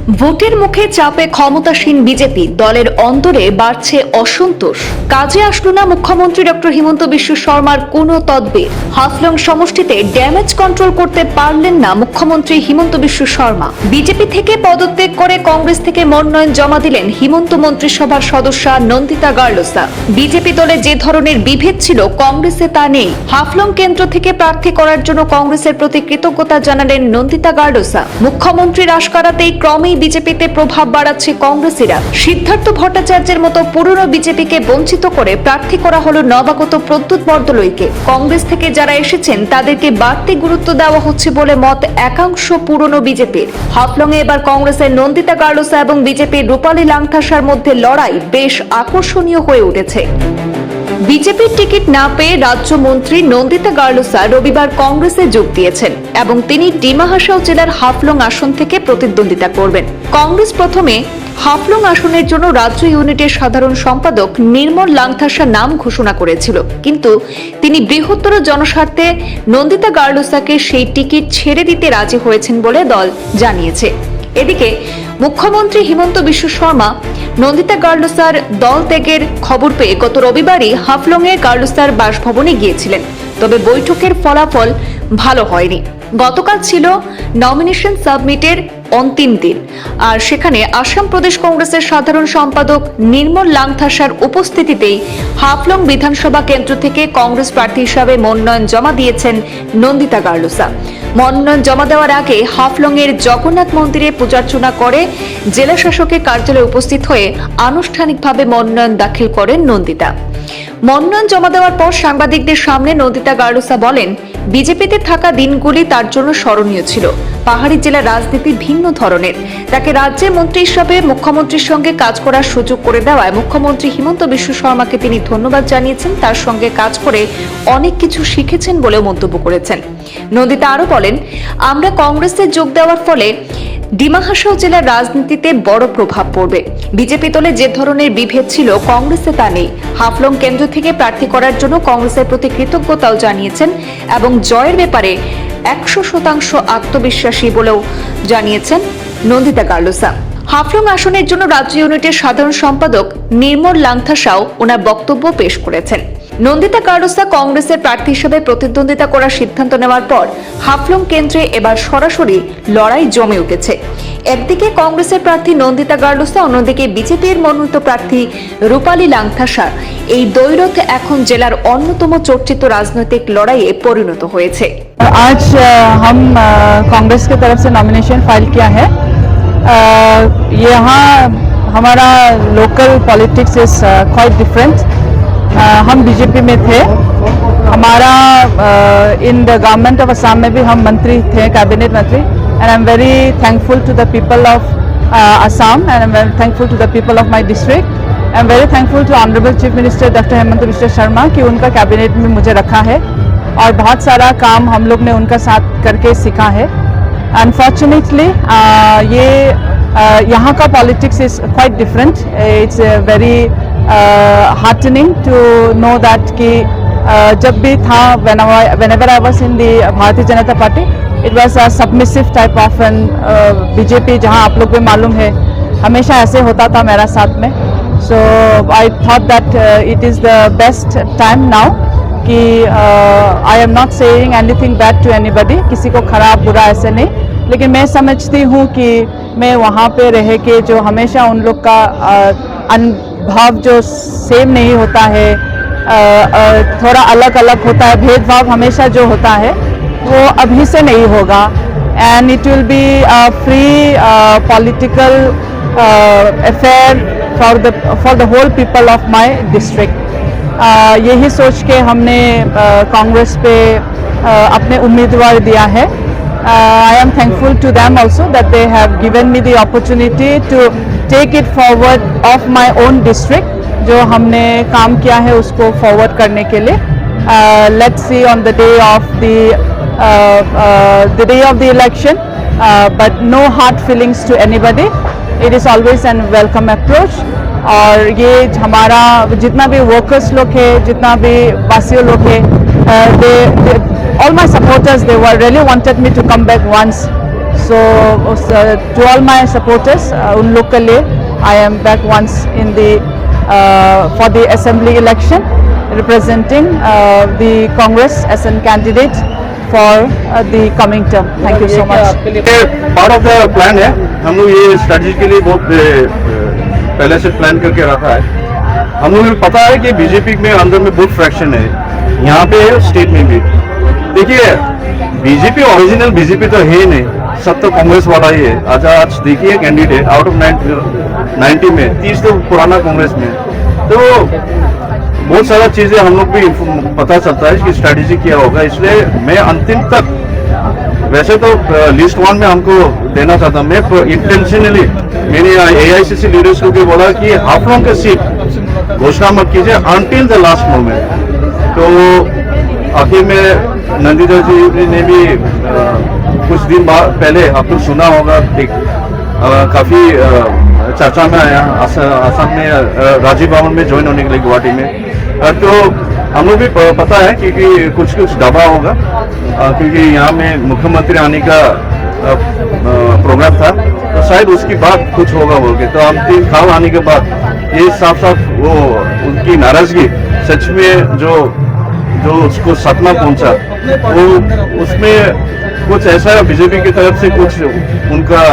ভোটের মুখে চাপে ক্ষমতাসীন বিজেপি দলের অন্তরে বাড়ছে অসন্তোষ। কাজে আসলো না মুখ্যমন্ত্রী ডক্টর হিমন্ত বিশ্ব শর্মার কোনো তদবির। হাফলং সমষ্টিতে ড্যামেজ কন্ট্রোল করতে পারলেন না মুখ্যমন্ত্রী হিমন্ত বিশ্ব শর্মা। বিজেপি থেকে পদত্যাগ করে কংগ্রেস থেকে মনোনয়ন জমা দিলেন হিমন্ত মন্ত্রিসভার সদস্য নন্দিতা গার্লোসা। বিজেপি দলে যে ধরনের বিভেদ ছিল কংগ্রেসে তা নেই। হাফলং কেন্দ্র থেকে প্রার্থী করার জন্য কংগ্রেসের প্রতি কৃতজ্ঞতা জানালেন নন্দিতা গার্লোসা। মুখ্যমন্ত্রীর আশকারাতেই ক্রমেই বিজেপিতে প্রভাব বাড়াচ্ছে কংগ্রেসীরা। সিদ্ধার্থ ভট্টাচার্যের মতো পুরনো বিজেপিকে বঞ্চিত করে প্রার্থী করা হলো নবাগত প্রদ্যুৎ বরদলৈকে। কংগ্রেস থেকে যারা এসেছেন তাদেরকে বাড়তি গুরুত্ব দেওয়া হচ্ছে বলে মত একাংশ পুরনো বিজেপির। হাফলংয়ে এবার কংগ্রেসের নন্দিতা গার্লোসা এবং বিজেপির রূপালী লাংথাসার মধ্যে লড়াই বেশ আকর্ষণীয় হয়ে উঠেছে। বিজেপির টিকিট না পেয়ে রাজ্যমন্ত্রী নন্দিতা গার্লোসা রবিবার কংগ্রেসে যোগ দিয়েছেন এবং তিনি ডিমা হাসাও জেলার হাফলং আসন থেকে প্রতিদ্বন্দ্বিতা করবেন। কংগ্রেস প্রথমে হাফলং আসনের জন্য রাজ্য ইউনিটের সাধারণ সম্পাদক নির্মল লাংথাসা নাম ঘোষণা করেছিল, কিন্তু তিনি বৃহত্তর জনস্বার্থে নন্দিতা গার্লোসাকে সেই টিকিট ছেড়ে দিতে রাজি হয়েছেন বলে দল জানিয়েছে। এদিকে মুখ্যমন্ত্রী হিমন্ত বিশ্ব শর্মা নন্দিতা গার্লোসার দল ত্যাগের খবর পেয়ে গত রবিবারই হাফলংয়ে গার্লোসার বাসভবনে গিয়েছিলেন, তবে বৈঠকের ফলাফল ভালো হয়নি। গতকাল ছিল নমিনেশন সাবমিটের অন্তিম দিন, আর সেখানে আসাম প্রদেশ কংগ্রেসের সাধারণ সম্পাদক নির্মল লাংথাসার উপস্থিতিতেই হাফলং বিধানসভা কেন্দ্র থেকে কংগ্রেস প্রার্থী হিসাবে মনোনয়ন জমা দিয়েছেন নন্দিতা গার্লোসা। মনোনয়ন জমা দেওয়ার আগে হাফলং এর জগন্নাথ মন্দিরে পূজার্চনা করে জেলা শাসকের কার্যালয়ে উপস্থিত হয়ে আনুষ্ঠানিকভাবে মনোনয়ন দাখিল করেন নন্দিতা। মনোনয়ন জমা দেওয়ার পর সাংবাদিকদের সামনে নন্দিতা গার্লোসা বলেন, বিজেপিতে থাকা দিনগুলি তার জন্য স্মরণীয় ছিল। পাহাড়ি জেলার রাজনীতি ভিন্ন ধরনের। তাকে রাজ্যের মন্ত্রী হিসাবে মুখ্যমন্ত্রীর সঙ্গে কাজ করার সুযোগ করে দেওয়ায় মুখ্যমন্ত্রী হিমন্ত বিশ্ব শর্মাকে তিনি ধন্যবাদ জানিয়েছেন। তার সঙ্গে কাজ করে অনেক কিছু শিখেছেন বলেও মন্তব্য করেছেন। নন্দিতা আরো বলেন, আমরা কংগ্রেসে যোগ দেওয়ার ফলে ডিমা হাসাও জেলার রাজনীতিতে বড় প্রভাব পড়বে। বিজেপি দলে যে ধরনের বিভেদ ছিল কংগ্রেসে তা নেই। হাফলং কেন্দ্র থেকে প্রার্থী করার জন্য কংগ্রেসের প্রতি কৃতজ্ঞতাও জানিয়েছেন এবং জয়ের ব্যাপারে 100% আত্মবিশ্বাসী বলেও জানিয়েছেন নন্দিতা গার্লোসা। হাফলং আসনের জন্য রাজ্য ইউনিটের সাধারণ সম্পাদক নির্মল লাংথাসাও ওনার বক্তব্য পেশ করেছেন। নন্দিতা গার্লোসা কংগ্রেসের প্রার্থী হিসেবে প্রতিদ্বন্দ্বিতা করার সিদ্ধান্ত নেওয়ার পর হাফলং কেন্দ্রে এবার সরাসরি লড়াই জমে উঠেছে। একদিকে কংগ্রেসের প্রার্থী নন্দিতা গার্লোসা, অন্যদিকে বিজেপির মনোনীত প্রার্থী রূপালী লাংথাসা। এই দ্বৈরথ এখন জেলার অন্যতম চর্চিত রাজনৈতিক লড়াইয়ে পরিণত হয়েছে। आज हम कांग्रेस की तरफ से नॉमिनेशन फाइल किया है। यहाँ हमारा local politics is quite different. हम बीजेपी में थे, हमारा in the government of Assam में भी हम मंत्री थे, कैबिनेट मंत्री। And I am very thankful to the people of Assam and I am very thankful to the people of my district. I am very thankful to honourable chief minister doctor Himanta Biswa Sarma कि उनका cabinet में मुझे रखा है और बहुत सारा काम हम लोग ने उनका साथ करके सीखा है। अनफॉर्चुनेटली ये यहाँ का politics is quite different. It's very heartening to know that कि जब भी था whenever I was in the Bharatiya Janata party, it was a submissive type of an BJP, जहाँ आप लोग भी मालूम है हमेशा ऐसे होता था मेरा साथ में। So I thought that it is the best time now कि I am not saying anything bad to anybody, किसी को खराब बुरा ऐसे नहीं, लेकिन मैं समझती हूँ कि मैं वहाँ पे रह के जो हमेशा उन लोग का भाव जो सेम नहीं होता है, थोड़ा अलग अलग होता है, भेदभाव हमेशा जो होता है वो अभी से नहीं होगा। And it will be a free political affair for the whole people of my district. यही सोच के हमने कांग्रेस पे अपने उम्मीदवार दिया है। I am thankful to them also that they have given me the opportunity to take it forward of my own district। जो हमने काम किया है उसको forward करने के लिए let's see on the day of the election, but no hard feelings to anybody। It is always an welcome approach। और ये हमारा जितना भी वर्कर्स लोग है, जितना भी वासियों लोग है, all my supporters, they were really wanted me to come back once So to all my supporters, उन लोग के लिए I am back once in the for the assembly election, representing the Congress as a candidate for the coming term. Thank you so much. Part of the plan है, हम लोग ये strategically बहुत पहले से प्लान करके रखा है। हम लोग को पता है कि बीजेपी में अंदर में बहुत फ्रैक्शन है, यहाँ पे स्टेट में भी। देखिए बीजेपी ओरिजिनल बीजेपी तो है ही नहीं, सब तो कांग्रेस वाला ही है। आज देखिए कैंडिडेट आउट ऑफ 90 में 30 तो पुराना कांग्रेस में। तो बहुत सारा चीजें हम लोग भी पता चलता है कि स्ट्रेटेजी क्या होगा, इसलिए मैं अंतिम तक, वैसे तो लिस्ट 1 में हमको देना चाहता, मैं इंटेंशनली मैंने AICC लीडर्स को भी बोला कि हाफलों के सीट घोषणा मत कीजिए अनटिल द लास्ट मोमेंट। तो आखिर में नंदिता जी ने भी कुछ दिन बाद पहले आपको सुना होगा, काफी चर्चा में आया असम में राजीव भवन में ज्वाइन होने के लिए गुवाहाटी में। तो हम लोग भी पता है क्योंकि कुछ दबाव होगा, क्योंकि यहाँ में मुख्यमंत्री आने का प्रोग्राम था, तो शायद उसके बाद कुछ होगा बोल के। तो हम 3 खाल आने के बाद ये साफ साफ वो उनकी नाराजगी सच में जो उसको सदमा पहुंचा, वो उसमें कुछ ऐसा बीजेपी की तरफ से कुछ उनका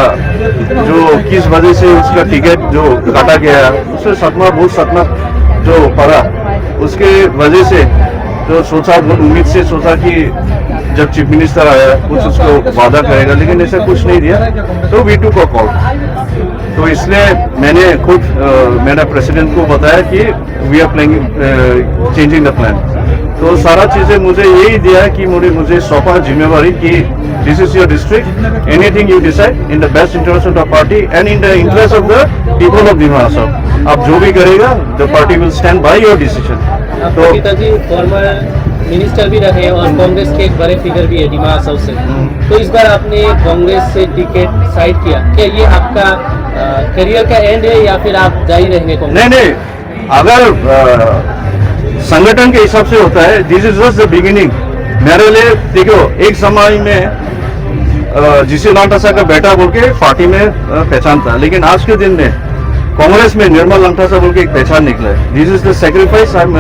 जो किस वजह से उसका टिकट जो काटा गया, उससे बहुत सदमा जो पड़ा, उसके वजह से तो सोचा, उम्मीद से सोचा कि जब चीफ मिनिस्टर आया कुछ उसको वादा करेगा, लेकिन ऐसा कुछ नहीं दिया। तो वी टू को कॉल, तो इसलिए मैंने खुद मेरा प्रेसिडेंट को बताया कि we are playing changing the plan. तो सारा चीजें मुझे यही दिया कि मुझे सौंपा जिम्मेवारी कि this is your district, anything you decide in the best interest of the party and in the interest of the people of Dima Assam. आप जो भी करेगा the party will stand by your decision. तो पिताजी फॉर्मर मिनिस्टर भी रहे और कांग्रेस के एक बड़े फिगर भी है डिमा असम से, तो इस बार आपने कांग्रेस से टिकट साइड किया, क्या ये आपका करियर का एंड है या फिर आप जारी रहेंगे कांग्रेस? नहीं, अगर संगठन के हिसाब से होता है, this is just the beginning. मेरे लिए देखो, एक समय में जीसी लांटासा का बेटा बोल के पार्टी में पहचान था, लेकिन आज के दिन में कांग्रेस में निर्मल लांटासा बोल के एक पहचान निकला है। This is the sacrifice I am